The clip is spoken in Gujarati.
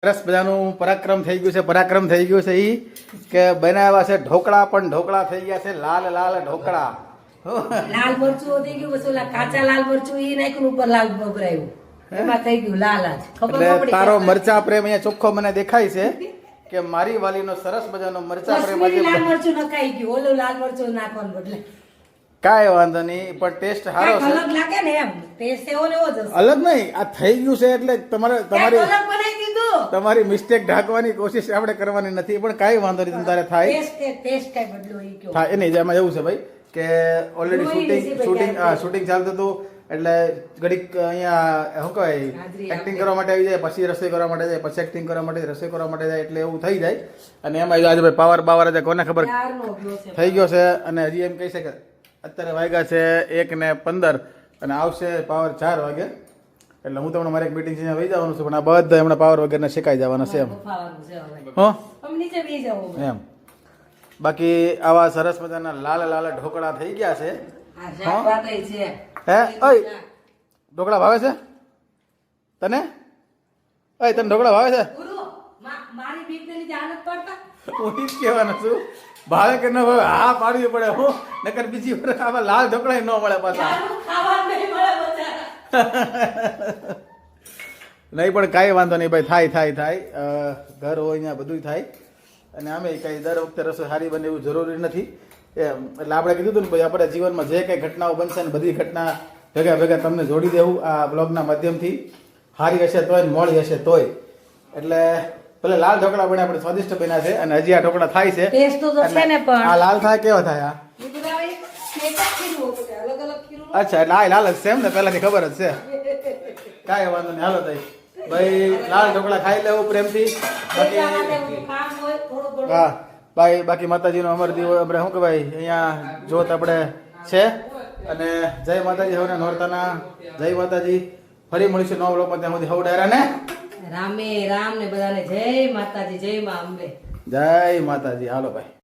સરસ બધાનું પરાક્રમ થઈ ગયું છે. પરાક્રમ થઈ ગયું છે ઈ કે બનાવ્યા છે ઢોકળા, પણ ઢોકળા થઈ ગયા છે લાલ લાલ ઢોકળા. લાલ મરચું થઈ ગયું, પછી ઓલા કાચા લાલ મરચું ઈ નાખ્યું, ઉપર લાલ ભભરાયું, એમાં થઈ ગયું લાલ જ. ખબર એટલે પડી તારો કે મરચા પ્રેમ અહીંયા ચોખ્ખો મને દેખાય છે કે મારી વાલીનો સરસ મજાનો મરચા પ્રેમ કશ્મીરી લાલ આજે મરચું નખાઈ ગયું, ઓલું લાલ મરચું નાખવાનું બદલે કાંઈ વાંધો નહીં, પણ ટેસ્ટ સારો કાંઈક છે. અલગ લાગે ને એમ, ટેસ્ટ એવો ને એવો જ હશે. અલગ નહીં, આ થઈ ગયું છે એટલે કાંઈક તમારી અલગ બનાવી દીધું. તમારી મિસ્ટેક ઢાંકવાની કોશિશ આપણે કરવાની નથી, પણ કાંઈ વાંધો નહીં. તારે થાય ટેસ્ટ કાંઈ બદલો ઈ કયો. થાય નહીં. એમાં એવું છે ભાઈ કે ઓલરેડી જોઈ લીધી ભાઈ ત્યારે. શૂટિંગ ચાલતું હતું, એટલે ઘડીક અહીંયા શું કહેવાય હાજરી એક્ટિંગ આપે. કરવા માટે આવી જાય, પછી રસોઈ કરવા માટે જાય, પછી એક્ટિંગ કરવા માટે રસોઈ કરવા માટે જાય, એટલે એવું થઈ જાય. અને એમાં આજે ભાઈ પાવર આજે કોને ખબર ક્યારનો ગયો છે. થઈ ગયો છે. અને હજી એમ કહી શકે અત્યારે વાગ્યા છે 1:15 અને આવશે પાવર 4 વાગે. એટલે હું તમને મારે એક મીટિંગ છે વહી જવાનું છું, પણ આ બધા હમણાં પાવર વગરના શેકાઈ જવાના છે એમ. બફાવાનું છે હવે. હો આમ નીચે બેસી જાઓ. એમ બાકી આવા સરસ મજાના લાલ લાલ ઢોકળા થઈ ગયા છે. આ શાક ભાતય છે. હે ઓય ઢોકળા ભાવે છે તને? ઓય તને ઢોકળા ભાવે છે? ગુરુ, મારી બીકને લીધે આનંદ પડતા. હું ઈ જ કહેવાનો છું, ભાવે કે ન ભાવે હા પાડવી પડે. હું નકર બીજી વાર આવા લાલ ઢોકળા ન મળે પાછા. યાર, ખાવાનું નહીં મળે બચારા. નહીં પણ કાંઈ વાંધો નહીં ભાઈ, થાય ઘર હોય અહીંયા બધું થાય. અને આમે કાંઈ દર વખતે રસોઈ સારી બને એવું જરૂરી નથી એમ. એટલે આપણે કીધું હતું ને ભાઈ, આપણે જીવનમાં જે કંઈ ઘટનાઓ બનશે ને બધી ઘટના ભેગા તમને જોડી દેવું આ બ્લોગના માધ્યમથી. સારી હશે તોય, મોડી હશે તોય. એટલે ભલે લાલ ઢોકળા બને આપણે સ્વાદિષ્ટ બન્યા છે, અને હજી આ ઢોકળા થાય છે. ટેસ્ટ તો છે ને એટલે પણ. આ લાલ થાય કેવા થાય આ? એ બધા એક જ ખીરું હતું કે અલગ અલગ ખીરું નહોતું. અચ્છા, એટલે આ લાલ જ છે એમ ને, પહેલાથી ખબર જ છે. કાંઈ વાંધો નહીં, હાલો તાઈ ભાઈ લાલ ઢોકળા ખાઈ લેવું પ્રેમથી. એટલા માટે બાકી બધું કામ હોય થોડું ઘણું. હા ભાઈ, બાકી માતાજીનો અમરદીવ આપણે શું કહેવાય અહીંયા જોત આપણે છે. અને જય માતાજી, સૌને નોરતાના જય માતાજી. ફરી મળીશું નવા બ્લોગમાં, ત્યાં સુધી હવ ડાયરા ને રામે રામ ને બધાને જય માતાજી, જય માં અંબે. જય માતાજી. હાલો ભાઈ.